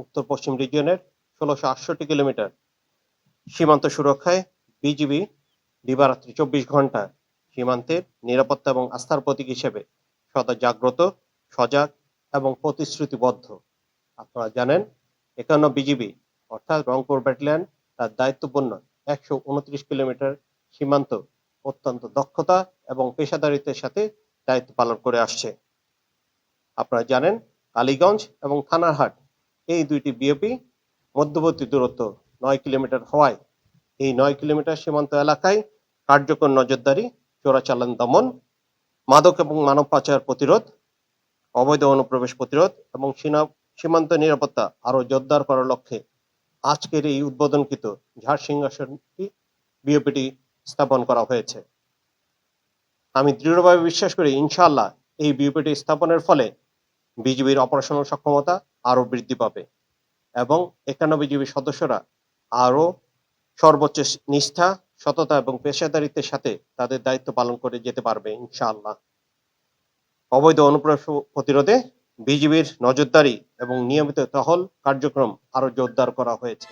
উত্তর পশ্চিম রিজিয়নের ১৬৬৮ কিলোমিটার সীমান্ত সুরক্ষায় বিজিবি দিবারাত্রি ২৪ ঘন্টা সীমান্তের নিরাপত্তা এবং আস্থার প্রতীক হিসেবে সদা জাগ্রত, সজাগ এবং প্রতিশ্রুতিবদ্ধ। আপনারা জানেন ৫১ বিজিবি অর্থাৎ রংপুর ব্যাটালিয়ন তার দায়িত্বপূর্ণ ১২৯ কিলোমিটার সীমান্ত অত্যন্ত দক্ষতা এবং পেশাদারিত্বের সাথে দায়িত্ব পালন করে আসছে। আপনারা জানেন কালীগঞ্জ এবং থানারহাট এই দুইটি বিওপি মধ্যবর্তী দূরত্ব ৯ কিলোমিটার হওয়ায় এই ৯ কিলোমিটার সীমান্ত এলাকায় কার্যকর নজরদারি, চোরাচালান দমন, মাদক এবং মানব পাচার প্রতিরোধ, অবৈধ অনুপ্রবেশ প্রতিরোধ এবং সীমান্ত নিরাপত্তা আরো জোরদার করার লক্ষ্যে আজকের এই উদ্বোধনকৃত ঝাড় সিংহাসনটি বিওপিটি স্থাপন করা হয়েছে। আমি দৃঢ়ভাবে বিশ্বাস করি ইনশাআল্লাহ এই বিওপিটি স্থাপনের ফলে বিজিবির অপারেশনাল সক্ষমতা আরো বৃদ্ধি পাবে এবং ৫১ বিজিবির সদস্যরা আরো সর্বোচ্চ নিষ্ঠা, সততা এবং পেশাদারিত্বের সাথে তাদের দায়িত্ব পালন করে যেতে পারবে ইনশাআল্লাহ। অবৈধ অনুপ্রবেশ প্রতিরোধে বিজিবির নজরদারি এবং নিয়মিত টহল কার্যক্রম আরো জোরদার করা হয়েছে।